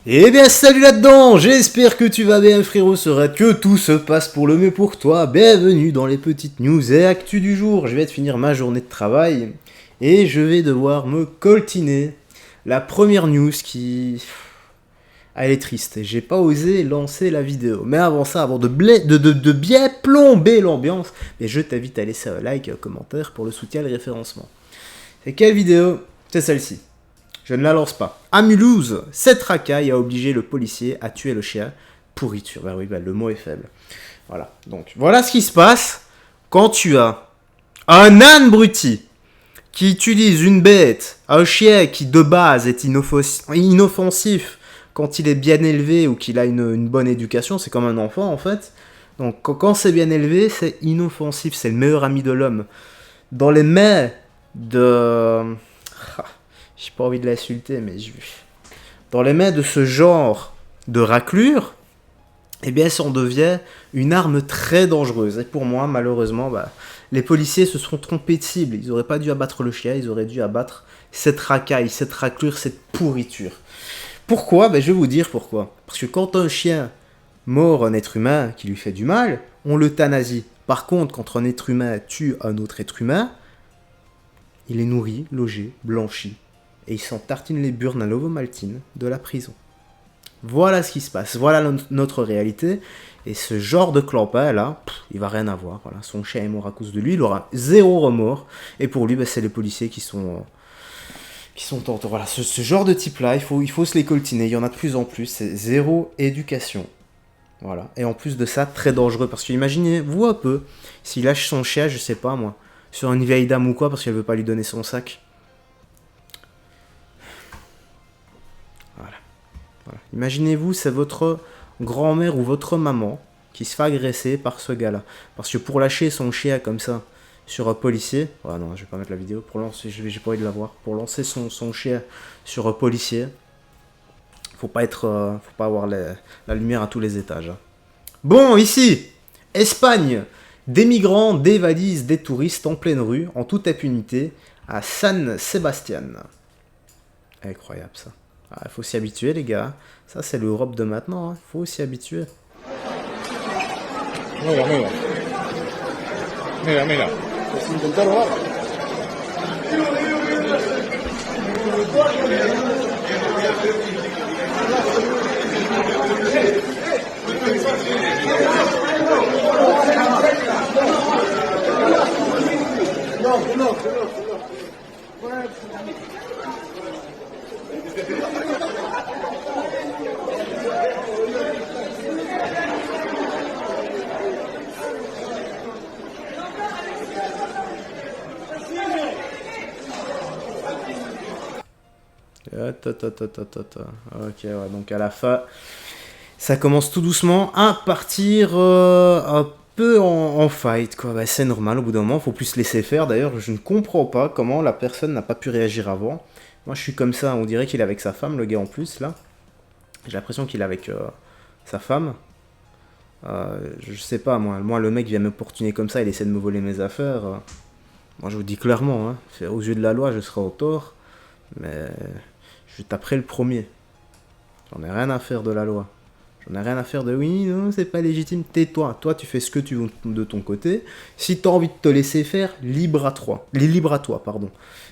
Eh bien salut là-dedans, j'espère que tu vas bien frérot Serette, que tout se passe pour le mieux pour toi. Bienvenue dans les petites news et actus du jour. Je vais te finir ma journée de travail et je vais devoir me coltiner la première news qui... elle est triste, j'ai pas osé lancer la vidéo. Mais avant ça, avant de bien plomber l'ambiance, je t'invite à laisser un like et un commentaire pour le soutien et le référencement. C'est quelle vidéo? C'est celle-ci. Je ne la lance pas. À Mulhouse, cette racaille a obligé le policier à tuer le chien. Pourriture. Ben oui, le mot est faible. Voilà. Donc, voilà ce qui se passe quand tu as un âne bruti qui utilise une bête, un chien qui de base est inoffensif quand il est bien élevé ou qu'il a une bonne éducation. C'est comme un enfant en fait. Donc, quand c'est bien élevé, c'est inoffensif. C'est le meilleur ami de l'homme. Dans les mains de... j'ai pas envie de l'insulter, mais dans les mains de ce genre de raclure, eh bien, ça en devient une arme très dangereuse. Et pour moi, malheureusement, les policiers se sont trompés de cible. Ils auraient pas dû abattre le chien, ils auraient dû abattre cette racaille, cette raclure, cette pourriture. Pourquoi? Je vais vous dire pourquoi. Parce que quand un chien mord un être humain qui lui fait du mal, on l'euthanasie. Par contre, quand un être humain tue un autre être humain, il est nourri, logé, blanchi. Et il s'en tartine les burnes à l'ovomaltine de la prison. Voilà ce qui se passe, voilà notre réalité. Et ce genre de clampin là, il va rien avoir. Voilà. Son chien est mort à cause de lui, il aura zéro remords. Et pour lui, c'est les policiers qui sont tenteurs. Voilà, ce genre de type là, il faut se les coltiner. Il y en a de plus en plus, c'est zéro éducation. Voilà. Et en plus de ça, très dangereux. Parce que imaginez-vous un peu, s'il lâche son chien, je sais pas moi, sur une vieille dame ou quoi, parce qu'elle veut pas lui donner son sac. Voilà. Imaginez-vous, c'est votre grand-mère ou votre maman qui se fait agresser par ce gars-là. Parce que pour lâcher son chien comme ça sur un policier... oh non, je vais pas mettre la vidéo. Pour lancer, j'ai pas envie de la voir. Pour lancer son chien sur un policier, faut pas avoir la lumière à tous les étages. Hein. Bon, ici, Espagne. Des migrants dévalisent des touristes en pleine rue, en toute impunité, à San Sebastián. Incroyable ça. Il faut s'y habituer les gars. Ça c'est l'Europe de maintenant. Il faut s'y habituer. Mira, mira. Mira, mira. Pues intentaron ahora. Ok, ouais, donc à la fin, ça commence tout doucement à partir un peu en fight, quoi. C'est normal, au bout d'un moment, faut plus se laisser faire. D'ailleurs, je ne comprends pas comment la personne n'a pas pu réagir avant. Moi, je suis comme ça, on dirait qu'il est avec sa femme, le gars en plus, là. J'ai l'impression qu'il est avec sa femme. Je sais pas, moi, le mec vient m'opportuner comme ça, il essaie de me voler mes affaires. Moi, je vous dis clairement, hein, aux yeux de la loi, je serai au tort. Mais je taperai le premier. J'en ai rien à faire de la loi. J'en ai rien à faire de oui, non, c'est pas légitime. Tais-toi. Toi, tu fais ce que tu veux de ton côté. Si t'as envie de te laisser faire, libre à toi, pardon.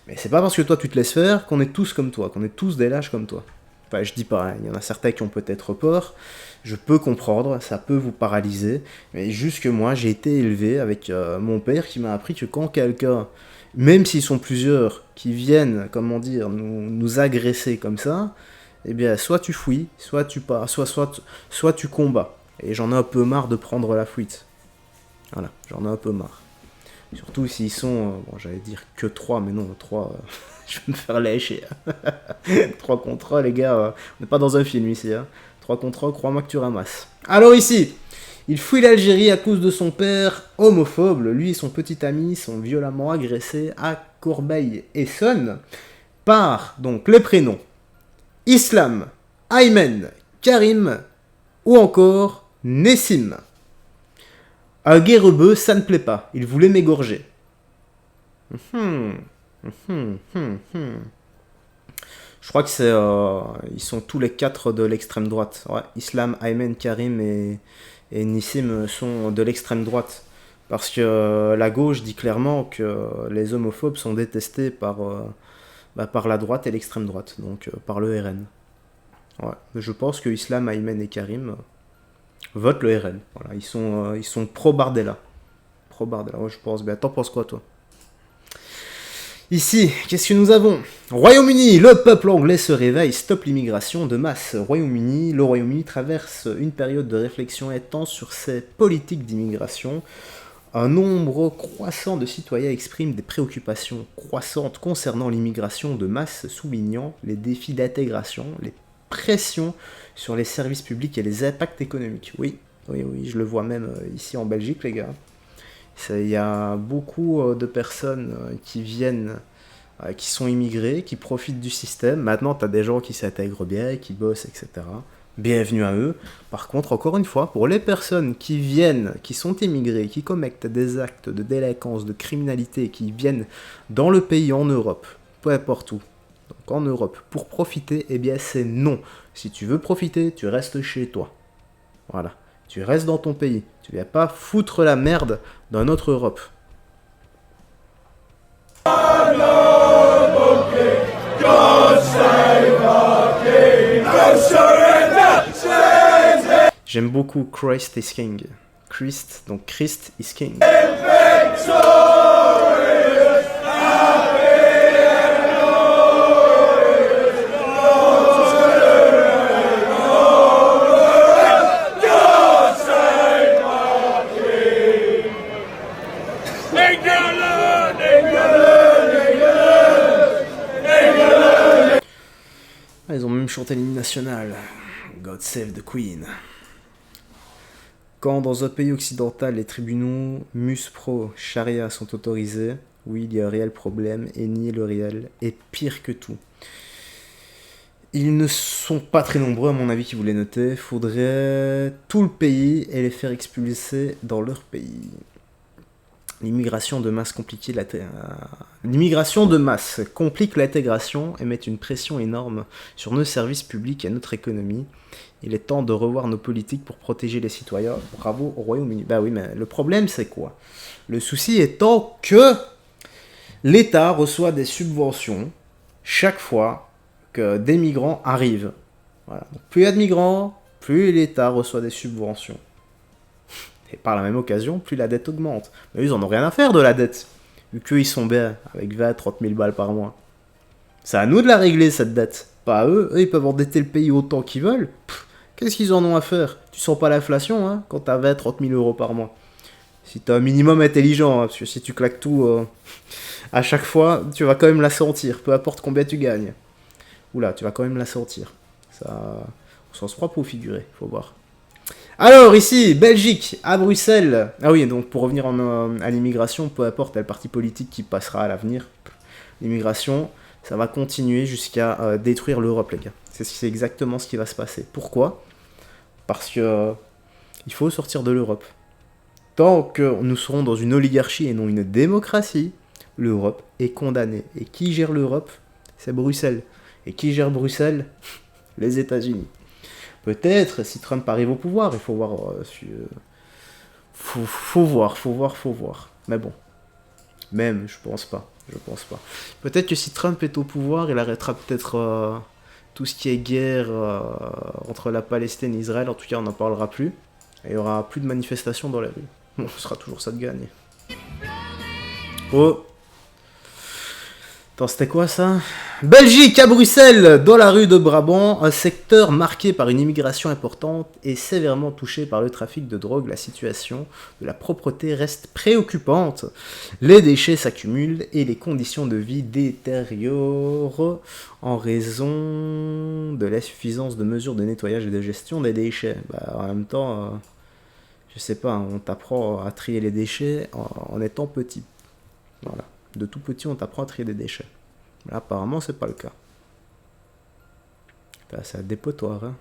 Mais c'est pas parce que toi, tu te laisses faire qu'on est tous comme toi, qu'on est tous des lâches comme toi. Enfin, je dis pas, hein, il y en a certains qui ont peut-être peur. Je peux comprendre, ça peut vous paralyser. Mais juste que moi, j'ai été élevé avec mon père qui m'a appris que quand quelqu'un, même s'ils sont plusieurs, qui viennent, comment dire, nous agresser comme ça, eh bien, soit tu fuis, soit tu pars, soit tu combats. Et j'en ai un peu marre de prendre la fuite. Voilà, j'en ai un peu marre. Surtout s'ils sont, bon, j'allais dire que 3, mais non, 3, je vais me faire lâcher. 3 contre 1, les gars, on n'est pas dans un film ici. Hein. 3 contre 1, crois-moi que tu ramasses. Alors ici, il fuit l'Algérie à cause de son père homophobe. Lui et son petit ami sont violemment agressés à Corbeil-Essonnes par, donc, les prénoms Islam, Aymen, Karim ou encore Nessim. À Guérebeu, ça ne plaît pas. Il voulait m'égorger. Je crois que ils sont tous les quatre de l'extrême droite. Ouais, Islam, Ayman, Karim et Nissim sont de l'extrême droite. Parce que la gauche dit clairement que les homophobes sont détestés par la droite et l'extrême droite, donc par le RN. Ouais. Je pense que Islam, Ayman et Karim votent le RN. Voilà, ils sont pro-Bardella. Pro-Bardella, ouais, je pense bien. T'en penses quoi, toi? Ici, qu'est-ce que nous avons? Royaume-Uni, le peuple anglais se réveille, stop l'immigration de masse. Le Royaume-Uni traverse une période de réflexion intense sur ses politiques d'immigration. Un nombre croissant de citoyens expriment des préoccupations croissantes concernant l'immigration de masse, soulignant les défis d'intégration, les pressions sur les services publics et les impacts économiques. Oui, oui, oui, je le vois même ici en Belgique, les gars. Il y a beaucoup de personnes qui viennent, qui sont immigrés, qui profitent du système. Maintenant, tu as des gens qui s'intègrent bien, qui bossent, etc. Bienvenue à eux. Par contre, encore une fois, pour les personnes qui viennent, qui sont immigrées, qui commettent des actes de délinquance, de criminalité, qui viennent dans le pays, en Europe, peu importe où, donc en Europe, pour profiter, eh bien c'est non. Si tu veux profiter, tu restes chez toi. Voilà. Tu restes dans ton pays. Tu viens pas foutre la merde dans notre Europe. J'aime beaucoup Christ is King. Christ, donc Christ is King. Ah, ils ont même chanté l'hymne national. God save the Queen. Quand dans un pays occidental, les tribunaux mus-pro charia sont autorisés, oui, il y a un réel problème, et nier le réel est pire que tout. Ils ne sont pas très nombreux, à mon avis, qui vous les notez. Faudrait tout le pays et les faire expulser dans leur pays. L'immigration de masse complique l'intégration et met une pression énorme sur nos services publics et notre économie. Il est temps de revoir nos politiques pour protéger les citoyens. Bravo au Royaume-Uni. Bah oui, mais le problème c'est quoi? Le souci étant que l'État reçoit des subventions chaque fois que des migrants arrivent. Voilà. Donc, plus il y a de migrants, plus l'État reçoit des subventions. Et par la même occasion, plus la dette augmente. Mais ils en ont rien à faire de la dette. Vu qu'ils sont bien, avec 20-30 000 balles par mois. C'est à nous de la régler, cette dette. Pas à eux. Eux, ils peuvent endetter le pays autant qu'ils veulent. Qu'est-ce qu'ils en ont à faire? Tu sens pas l'inflation, hein, quand t'as 20-30 000 euros par mois. Si t'es un minimum intelligent, hein, parce que si tu claques tout à chaque fois, tu vas quand même la sentir. Peu importe combien tu gagnes. Oula, tu vas quand même la sentir. Ça, au sens propre ou figuré, faut voir. Alors ici, Belgique, à Bruxelles. Ah oui, donc pour revenir à l'immigration, peu importe le parti politique qui passera à l'avenir, l'immigration, ça va continuer jusqu'à détruire l'Europe, les gars. C'est exactement ce qui va se passer. Pourquoi? Parce que il faut sortir de l'Europe. Tant que nous serons dans une oligarchie et non une démocratie, l'Europe est condamnée. Et qui gère l'Europe? C'est Bruxelles. Et qui gère Bruxelles? Les États-Unis. Peut-être si Trump arrive au pouvoir, il faut voir. Faut voir. Mais bon. Même, je pense pas. Peut-être que si Trump est au pouvoir, il arrêtera peut-être tout ce qui est guerre entre la Palestine et Israël. En tout cas, on n'en parlera plus. Et il y aura plus de manifestations dans la rue. Bon, ce sera toujours ça de gagner. Oh. Attends, c'était quoi ça? Belgique, à Bruxelles, dans la rue de Brabant, un secteur marqué par une immigration importante et sévèrement touché par le trafic de drogue. La situation de la propreté reste préoccupante. Les déchets s'accumulent et les conditions de vie détériorent en raison de l'insuffisance de mesures de nettoyage et de gestion des déchets. Bah, en même temps, je sais pas, on t'apprend à trier les déchets en étant petit. Voilà. De tout petit, on t'apprend à trier des déchets. Là, apparemment, c'est pas le cas. Là, c'est un dépotoir. Hein.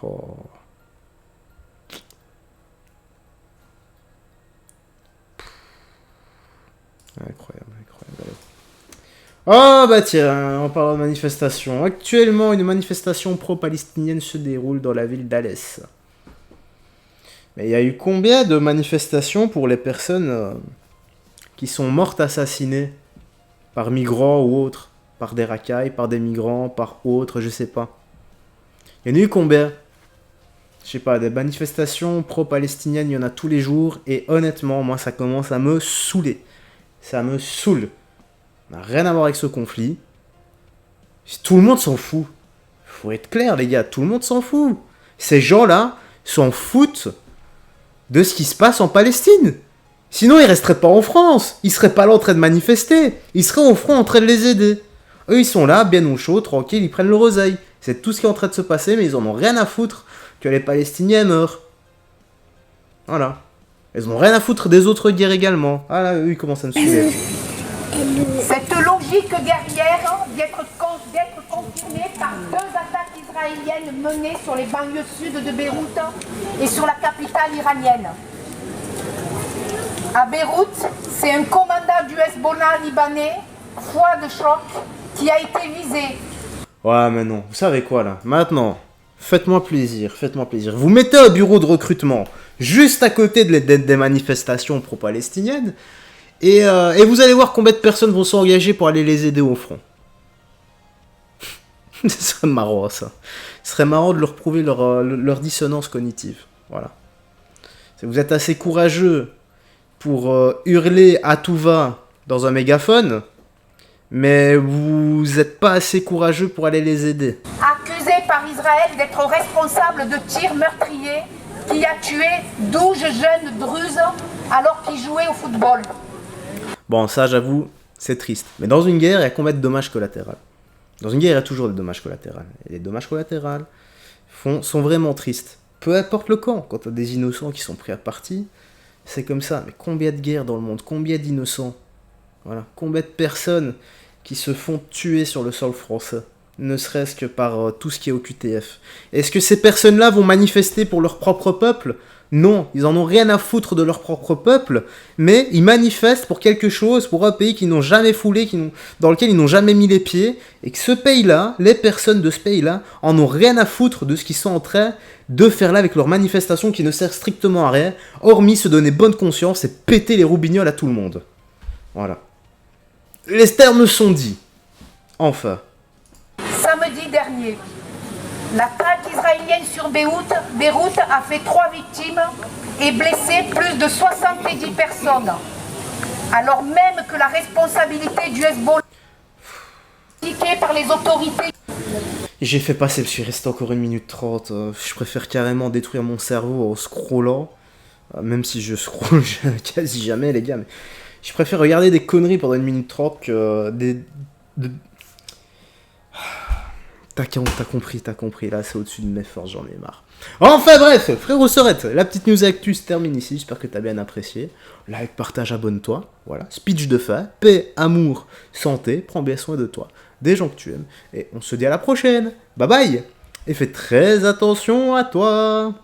Oh. Incroyable. Oh bah tiens, en parlant de manifestation. Actuellement, une manifestation pro-palestinienne se déroule dans la ville d'Alès. Mais il y a eu combien de manifestations pour les personnes qui sont mortes assassinées par migrants ou autres, par des racailles, par des migrants, par autres, je sais pas. Il y en a eu combien? Je sais pas, des manifestations pro-palestiniennes, il y en a tous les jours, et honnêtement, moi ça commence à me saouler. Ça me saoule. Ça n'a rien à voir avec ce conflit. Tout le monde s'en fout. Faut être clair les gars, tout le monde s'en fout. Ces gens-là s'en foutent de ce qui se passe en Palestine. Sinon, ils resteraient pas en France. Ils seraient pas là en train de manifester. Ils seraient au front en train de les aider. Eux, ils sont là, bien au chaud, tranquilles, ils prennent leur oseille. C'est tout ce qui est en train de se passer, mais ils en ont rien à foutre que les Palestiniens meurent. Voilà. Ils ont rien à foutre des autres guerres également. Ah là, eux, ils commencent à me saouler. Cette logique guerrière d'être confirmée par 2 attaques israéliennes menées sur les banlieues sud de Beyrouth et sur la capitale iranienne. À Beyrouth, c'est un commandant du Hezbollah libanais, Fouad Chouk, qui a été visé. Ouais, mais non. Vous savez quoi, là? Maintenant, faites-moi plaisir, faites-moi plaisir. Vous mettez un bureau de recrutement juste à côté des manifestations pro-palestiniennes et vous allez voir combien de personnes vont s'engager pour aller les aider au front. Ce serait marrant, ça. Ce serait marrant de leur prouver leur dissonance cognitive. Voilà. Si vous êtes assez courageux pour hurler à tout va dans un mégaphone, mais vous n'êtes pas assez courageux pour aller les aider. Accusé par Israël d'être responsable de tirs meurtriers qui a tué 12 jeunes druzes alors qu'ils jouaient au football. Bon, ça, j'avoue, c'est triste. Mais dans une guerre, il y a combien de dommages collatéraux? Dans une guerre, il y a toujours des dommages collatéraux. Et les dommages collatéraux sont vraiment tristes. Peu importe le camp, quand tu as des innocents qui sont pris à partie, c'est comme ça. Mais combien de guerres dans le monde? Combien d'innocents? Voilà. Combien de personnes qui se font tuer sur le sol français? Ne serait-ce que par tout ce qui est au QTF. Est-ce que ces personnes-là vont manifester pour leur propre peuple? Non, ils en ont rien à foutre de leur propre peuple, mais ils manifestent pour quelque chose, pour un pays qu'ils n'ont jamais foulé, dans lequel ils n'ont jamais mis les pieds, et que ce pays-là, les personnes de ce pays-là, en ont rien à foutre de ce qu'ils sont en train de faire là avec leur manifestation qui ne sert strictement à rien, hormis se donner bonne conscience et péter les roubignoles à tout le monde. Voilà. Les termes sont dits. Enfin. Samedi dernier, l'attaque israélienne sur Beyrouth a fait 3 victimes et blessé plus de 70 personnes. Alors même que la responsabilité du Hezbollah est indiquée par les autorités. J'ai fait passer, je suis resté encore 1 minute 30. Je préfère carrément détruire mon cerveau en scrollant. Même si je scroll quasi jamais, les gars. Mais je préfère regarder des conneries pendant 1 minute 30 que T'as compris, là c'est au-dessus de mes forces, j'en ai marre. Enfin bref, frérot Sorette, la petite news actu se termine ici, j'espère que t'as bien apprécié. Like, partage, abonne-toi, voilà, speech de fin, paix, amour, santé, prends bien soin de toi, des gens que tu aimes, et on se dit à la prochaine, bye bye, et fais très attention à toi.